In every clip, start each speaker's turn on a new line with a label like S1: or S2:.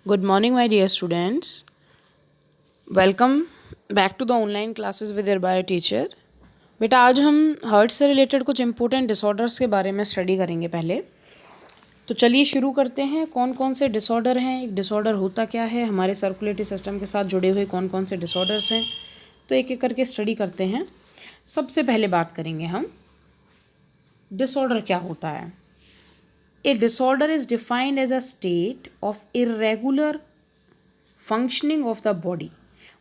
S1: Good morning, my dear students. Welcome back to the online classes with your bio teacher. बेटा आज हम heart से related कुछ important disorders के बारे में स्टडी करेंगे पहले। तो चलिए शुरू करते हैं। कौन कौन से डिसऑर्डर हैं, एक डिसऑर्डर होता क्या है, हमारे सर्कुलेटरी सिस्टम के साथ जुड़े हुए कौन कौन से डिसऑर्डर्स हैं, तो एक एक करके स्टडी करते हैं। सबसे पहले बात करेंगे हम डिसऑर्डर क्या होता है। A disorder is defined as a state of irregular functioning of the body.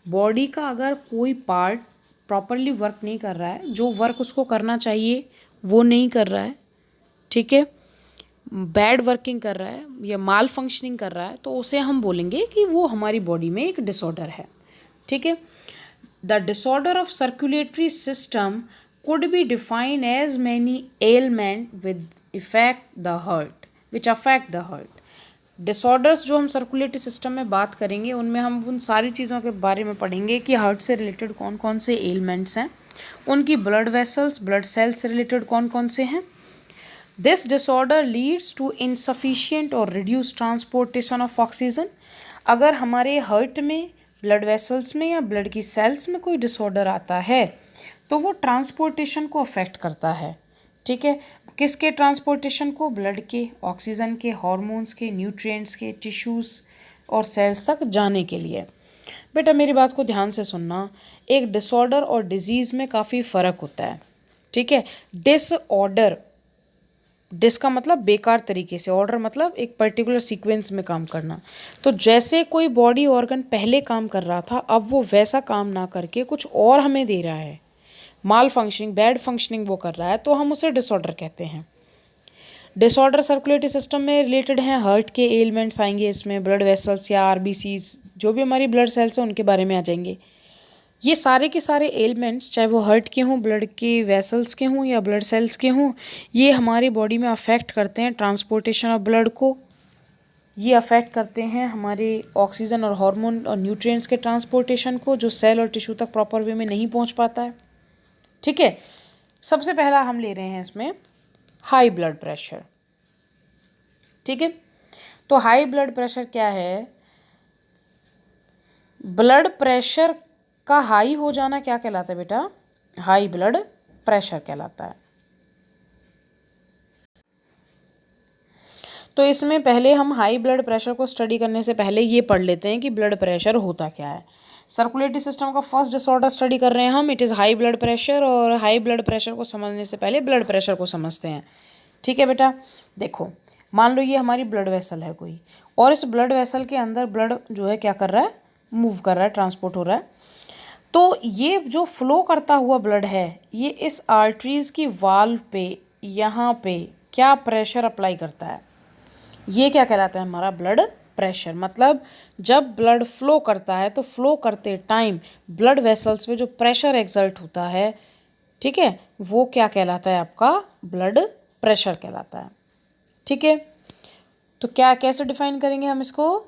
S1: Body का अगर कोई पार्ट प्रॉपरली वर्क नहीं कर रहा है, जो वर्क उसको करना चाहिए वो नहीं कर रहा है, ठीक है, बैड वर्किंग कर रहा है या माल फंक्शनिंग कर रहा है, तो उसे हम बोलेंगे कि वो हमारी बॉडी में एक डिसऑर्डर है। ठीक है। The disorder of circulatory system could be defined as many ailment which affect the heart. Disorders जो हम सर्कुलेटरी सिस्टम में बात करेंगे उनमें हम उन सारी चीज़ों के बारे में पढ़ेंगे कि हार्ट से रिलेटेड कौन कौन से एलिमेंट्स हैं, उनकी ब्लड वेसल्स, ब्लड सेल्स से रिलेटेड कौन कौन से हैं। This disorder leads to insufficient और रिड्यूस ट्रांसपोर्टेशन ऑफ ऑक्सीजन। अगर हमारे हार्ट में, ब्लड वेसल्स में या ब्लड की सेल्स में कोई डिसऑर्डर आता है तो वो ट्रांसपोर्टेशन को अफेक्ट करता है। ठीक है। किसके ट्रांसपोर्टेशन को? ब्लड के, ऑक्सीजन के, हार्मोन्स के, न्यूट्रिएंट्स के, टिश्यूज़ और सेल्स तक जाने के लिए। बेटा मेरी बात को ध्यान से सुनना, एक डिसऑर्डर और डिजीज़ में काफ़ी फ़र्क होता है। ठीक है। डिसऑर्डर, डिस का मतलब बेकार तरीके से, ऑर्डर मतलब एक पर्टिकुलर सीक्वेंस में काम करना। तो जैसे कोई बॉडी ऑर्गन पहले काम कर रहा था, अब वो वैसा काम ना करके कुछ और हमें दे रहा है, माल फंक्शनिंग, बैड फंक्शनिंग वो कर रहा है, तो हम उसे डिसऑर्डर कहते हैं। डिसऑर्डर सर्कुलेटरी सिस्टम में रिलेटेड हैं, हार्ट के एलिमेंट्स आएंगे इसमें, ब्लड वेसल्स या आरबीसीज, जो भी हमारी ब्लड सेल्स हैं उनके बारे में आ जाएंगे। ये सारे के सारे एलिमेंट्स, चाहे वो हार्ट के हों, ब्लड के वेसल्स के हों या ब्लड सेल्स के हों, ये हमारी बॉडी में अफेक्ट करते हैं ट्रांसपोर्टेशन ऑफ ब्लड को। ये अफेक्ट करते हैं हमारे ऑक्सीजन और हार्मोन और न्यूट्रिएंट्स के ट्रांसपोर्टेशन को, जो सेल और टिश्यू तक प्रॉपर वे में नहीं पहुंच पाता है। ठीक है। सबसे पहला हम ले रहे हैं इसमें हाई ब्लड प्रेशर। ठीक है। तो हाई ब्लड प्रेशर क्या है? ब्लड प्रेशर का हाई हो जाना क्या कहलाता है बेटा? हाई ब्लड प्रेशर कहलाता है। तो इसमें पहले हम हाई ब्लड प्रेशर को स्टडी करने से पहले ये पढ़ लेते हैं कि ब्लड प्रेशर होता क्या है। सर्कुलेटरी सिस्टम का फर्स्ट डिसऑर्डर स्टडी कर रहे हैं हम, it is high blood pressure. और हाई ब्लड प्रेशर को समझने से पहले ब्लड प्रेशर को समझते हैं। ठीक है बेटा, देखो मान लो ये हमारी ब्लड वेसल है कोई, और इस ब्लड वेसल के अंदर ब्लड जो है क्या कर रहा है? मूव कर रहा है, ट्रांसपोर्ट हो रहा है। तो ये जो फ्लो करता हुआ ब्लड है, ये इस आर्टरीज़ की वाल्व पे, यहाँ पे क्या प्रेशर अप्लाई करता है, ये क्या कहलाता है? हमारा ब्लड प्रेशर। मतलब जब ब्लड फ्लो करता है तो फ्लो करते टाइम ब्लड वेसल्स में जो प्रेशर एक्सर्ट होता है, ठीक है, वो क्या कहलाता है? आपका ब्लड प्रेशर कहलाता है। ठीक है। तो क्या, कैसे डिफाइन करेंगे हम इसको?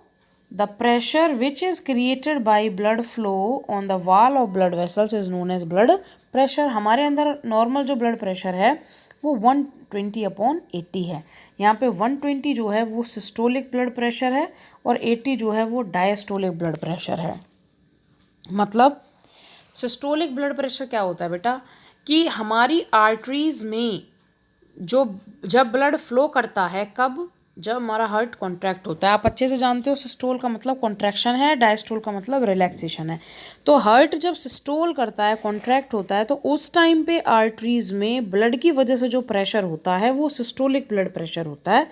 S1: The pressure which is created by blood flow on the wall of blood vessels is known as blood pressure. हमारे अंदर नॉर्मल जो ब्लड प्रेशर है वो 120/80 है। यहाँ पे 120 जो है वो सिस्टोलिक ब्लड प्रेशर है और 80 जो है वो डायस्टोलिक ब्लड प्रेशर है। मतलब सिस्टोलिक ब्लड प्रेशर क्या होता है बेटा? कि हमारी आर्टरीज़ में जब ब्लड फ्लो करता है, कब? जब हमारा हार्ट कॉन्ट्रैक्ट होता है। आप अच्छे से जानते हो सिस्टोल का मतलब कॉन्ट्रैक्शन है, डायस्टोल का मतलब रिलैक्सेशन है। तो हार्ट जब सिस्टोल करता है, कॉन्ट्रैक्ट होता है, तो उस टाइम पे आर्टरीज़ में ब्लड की वजह से जो प्रेशर होता है वो सिस्टोलिक ब्लड प्रेशर होता है।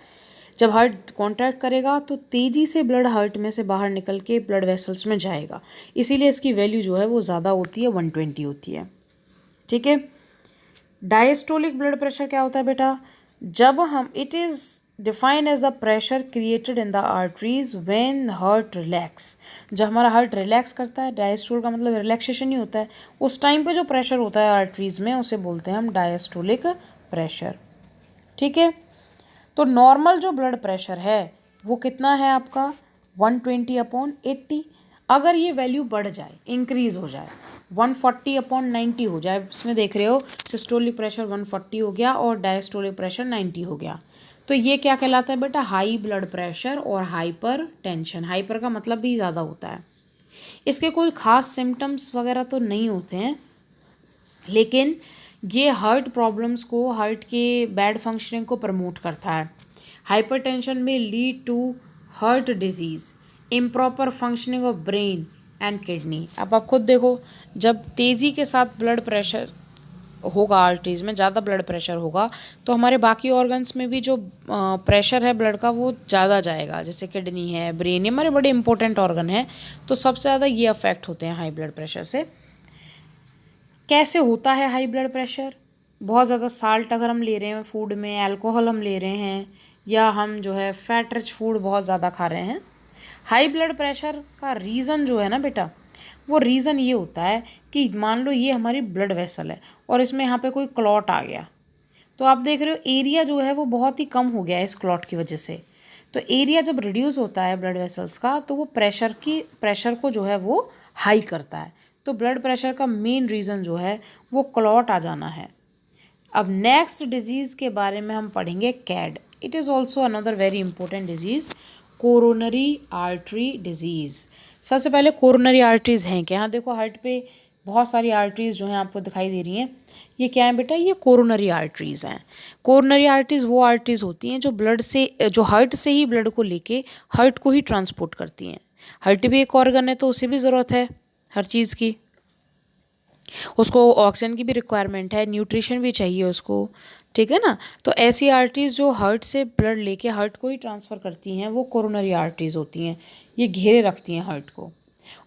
S1: जब हार्ट कॉन्ट्रैक्ट करेगा तो तेज़ी से ब्लड हार्ट में से बाहर निकल के ब्लड वेसल्स में जाएगा, इसीलिए इसकी वैल्यू जो है वो ज़्यादा होती है, 120 होती है। ठीक है। डायस्टोलिक ब्लड प्रेशर क्या होता है बेटा? जब हम, it is define as the pressure created in the arteries when heart relax. जब हमारा हार्ट रिलैक्स करता है, डायस्टोल का मतलब रिलैक्सेशन ही होता है, उस टाइम पे जो प्रेशर होता है आर्टरीज में उसे बोलते हैं हम डायस्टोलिक प्रेशर। ठीक है। तो नॉर्मल जो ब्लड प्रेशर है वो कितना है आपका? 120/80। अगर ये वैल्यू बढ़ जाए, इंक्रीज़ हो जाए, 140/90 हो जाए, इसमें देख रहे हो सिस्टोलिक प्रेशर 140 हो गया और डायस्टोलिक प्रेशर 90 हो गया, तो ये क्या कहलाता है बेटा, हाई ब्लड प्रेशर और हाइपर टेंशन। हाइपर का मतलब भी ज़्यादा होता है। इसके कोई ख़ास सिम्टम्स वगैरह तो नहीं होते हैं, लेकिन ये हार्ट प्रॉब्लम्स को, हार्ट के बैड फंक्शनिंग को प्रमोट करता है। हाइपरटेंशन में lead to heart disease, improper functioning of brain and kidney. अब आप खुद देखो, जब तेज़ी के साथ ब्लड प्रेशर होगा, आर्टरीज में ज़्यादा ब्लड प्रेशर होगा, तो हमारे बाकी ऑर्गन्स में भी जो प्रेशर है ब्लड का वो ज़्यादा जाएगा। जैसे किडनी है, ब्रेन है, हमारे बड़े इंपॉर्टेंट ऑर्गन है, तो सबसे ज़्यादा ये अफेक्ट होते हैं हाई ब्लड प्रेशर से। कैसे होता है हाई ब्लड प्रेशर? बहुत ज़्यादा साल्ट अगर हम ले रहे हैं फूड में, अल्कोहल हम ले रहे हैं, या हम जो है फैट रिच फूड बहुत ज़्यादा खा रहे हैं। हाई ब्लड प्रेशर का रीज़न जो है ना बेटा, वो रीज़न ये होता है कि मान लो ये हमारी ब्लड वेसल है और इसमें यहाँ पे कोई क्लॉट आ गया, तो आप देख रहे हो एरिया जो है वो बहुत ही कम हो गया है इस क्लॉट की वजह से। तो एरिया जब रिड्यूस होता है ब्लड वेसल्स का, तो वो प्रेशर को जो है वो हाई करता है। तो ब्लड प्रेशर का मेन रीज़न जो है वो क्लॉट आ जाना है। अब नेक्स्ट डिजीज़ के बारे में हम पढ़ेंगे CAD. It is also another very important disease, coronary artery disease. सबसे पहले कोरोनरी आर्टरीज़ हैं क्या? यहाँ देखो हार्ट पे बहुत सारी आर्टरीज़ जो हैं आपको दिखाई दे रही हैं। ये क्या है बेटा? ये कोरोनरी आर्टरीज़ हैं। कोरोनरी आर्टरीज़ वो आर्टरीज़ होती हैं जो हार्ट से ही ब्लड को लेके हार्ट को ही ट्रांसपोर्ट करती हैं। हार्ट भी एक ऑर्गन है, तो उसे भी ज़रूरत है हर चीज़ की, उसको ऑक्सीजन की भी रिक्वायरमेंट है, न्यूट्रिशन भी चाहिए उसको, ठीक है ना। तो ऐसी आर्टरीज़ जो हार्ट से ब्लड लेके हार्ट को ही ट्रांसफ़र करती हैं वो कोरोनरी आर्टरीज़ होती हैं। ये घेरे रखती हैं हार्ट को।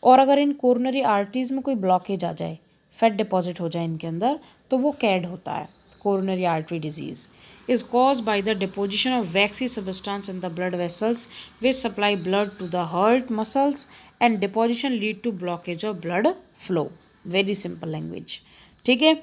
S1: और अगर इन कोरोनरी आर्टरीज़ में कोई ब्लॉकेज आ जाए, फैट डिपॉजिट हो जाए इनके अंदर, तो वो कैड होता है। Coronary artery disease is caused by the deposition of waxy substance in the blood vessels which supply blood to the heart muscles, and deposition lead to blockage of blood flow. Very simple language, ठीक है।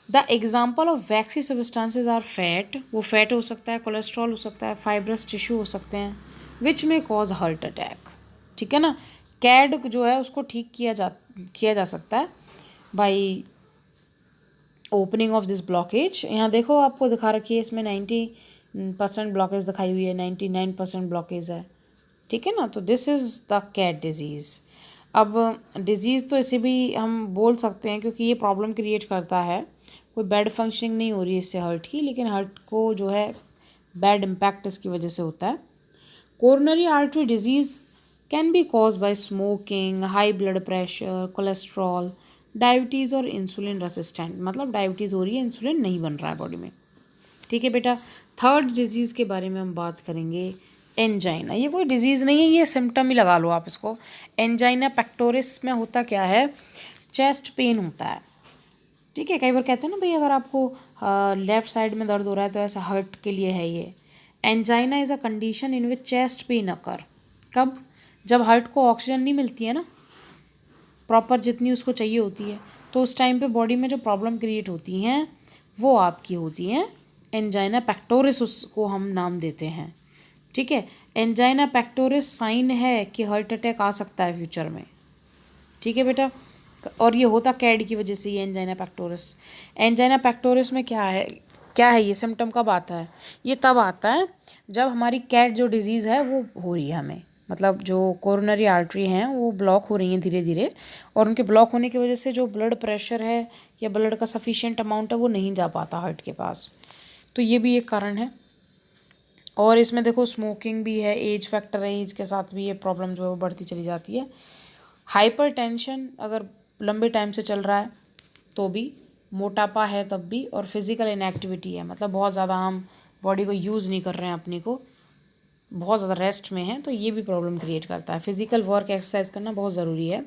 S1: The example of waxy substances are fat, वो fat हो सकता है, cholesterol हो सकता है, fibrous tissue हो सकते हैं, विच में कॉज हार्ट अटैक, ठीक है ना। कैड जो है उसको ठीक किया जा सकता है by opening of this blockage. यहाँ देखो आपको दिखा रखी है, इसमें 90% ब्लॉकेज दिखाई हुई है, 99% ब्लॉकेज है, ठीक है ना। तो this is the CAD disease. अब डिजीज़ तो इसे भी हम बोल सकते हैं क्योंकि ये प्रॉब्लम क्रिएट करता है। कोई बैड फंक्शनिंग नहीं हो रही है इससे हार्ट की, लेकिन हार्ट को जो है बैड इम्पैक्ट इसकी वजह से होता है। Coronary artery disease can be cause by smoking, high blood pressure, cholesterol, diabetes और इंसुलिन रेसिस्टेंट, मतलब डायबिटीज़ हो रही है, इंसुलिन नहीं बन रहा है बॉडी में, ठीक है बेटा। थर्ड डिजीज़ के बारे में हम बात करेंगे, एंजाइना। ये कोई डिजीज़ नहीं है, ये सिम्टम ही लगा लो आप इसको। एंजाइना पेक्टोरिस में होता क्या है? चेस्ट पेन होता है, ठीक है। कई बार कहते हैं ना भाई, अगर आपको लेफ़्ट साइड में दर्द हो रहा है तो ऐसा हार्ट के लिए है ये। Angina is a condition in which chest pain occur. कब? जब हार्ट को ऑक्सीजन नहीं मिलती है ना प्रॉपर जितनी उसको चाहिए होती है, तो उस टाइम पे बॉडी में जो प्रॉब्लम क्रिएट होती हैं वो आपकी होती हैं एंजाइना पेक्टोरिस, उसको हम नाम देते हैं, ठीक है। एंजाइना पेक्टोरिस साइन है कि हार्ट अटैक आ सकता है फ्यूचर में, ठीक है बेटा। और ये होता कैड की वजह से, ये एंजाइना पेक्टोरिस। एंजाइना पेक्टोरिस में क्या है ये सिम्टम कब आता है? ये तब आता है जब हमारी कैड जो डिजीज़ है वो हो रही है हमें, मतलब जो कोरोनरी आर्टरी हैं वो ब्लॉक हो रही हैं धीरे धीरे, और उनके ब्लॉक होने की वजह से जो ब्लड प्रेशर है या ब्लड का सफिशिएंट अमाउंट है वो नहीं जा पाता हार्ट के पास, तो ये भी एक कारण है। और इसमें देखो स्मोकिंग भी है, एज फैक्टर है, एज के साथ भी ये प्रॉब्लम जो है वो बढ़ती चली जाती है। हाइपरटेंशन अगर लंबे टाइम से चल रहा है तो भी, मोटापा है तब भी, और फिज़िकल इनएक्टिविटी है, मतलब बहुत ज़्यादा हम बॉडी को यूज़ नहीं कर रहे हैं अपनी को, बहुत ज़्यादा रेस्ट में है, तो ये भी प्रॉब्लम क्रिएट करता है। फिज़िकल वर्क एक्सरसाइज करना बहुत ज़रूरी है।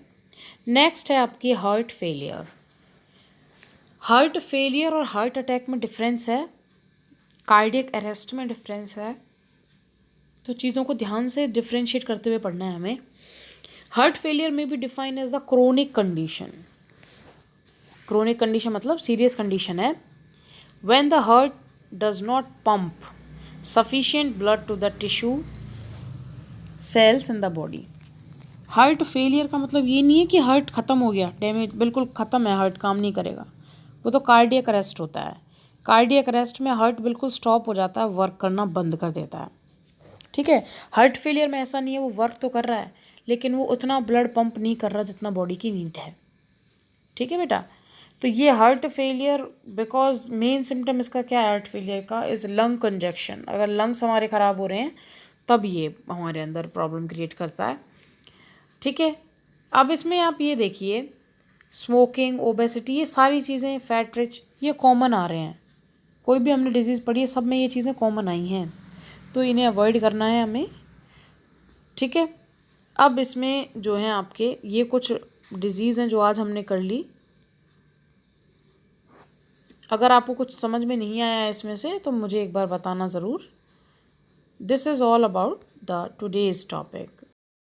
S1: नेक्स्ट है आपकी हार्ट फेलियर। हार्ट फेलियर और हार्ट अटैक में डिफरेंस है, कार्डियक अरेस्ट में डिफरेंस है, तो चीज़ों को ध्यान से डिफ्रेंशिएट करते हुए पढ़ना है हमें। हार्ट फेलियर में भी define as the chronic condition. Chronic condition मतलब सीरियस कंडीशन है। When the heart does not pump sufficient blood to the tissue cells in the body. Heart failure का मतलब ये नहीं है कि हार्ट ख़त्म हो गया, डैमेज बिल्कुल ख़त्म है, हार्ट काम नहीं करेगा, वो तो कार्डियक अरेस्ट होता है। कार्डियक अरेस्ट में हार्ट बिल्कुल स्टॉप हो जाता है, वर्क करना बंद कर देता है। ठीक है, हार्ट फेलियर में ऐसा नहीं है, वो वर्क तो कर रहा है लेकिन वो उतना ब्लड पंप नहीं कर रहा जितना बॉडी की नीड है। ठीक है बेटा, तो ये heart failure, because main symptom इसका क्या है हार्ट फेलियर का, इज़ लंग कंजक्शन। अगर लंग्स हमारे ख़राब हो रहे हैं तब ये हमारे अंदर प्रॉब्लम क्रिएट करता है। ठीक है, अब इसमें आप ये देखिए, स्मोकिंग, ओबेसिटी, ये सारी चीज़ें, फैट रिच, ये कॉमन आ रहे हैं। कोई भी हमने डिजीज़ पढ़ी है सब में ये चीज़ें कॉमन आई हैं, तो इन्हें अवॉइड करना है हमें। ठीक है, अब इसमें जो है आपके ये कुछ डिजीज़ हैं जो आज हमने कर ली। अगर आपको कुछ समझ में नहीं आया है इसमें से तो मुझे एक बार बताना ज़रूर। This is all about the today's topic.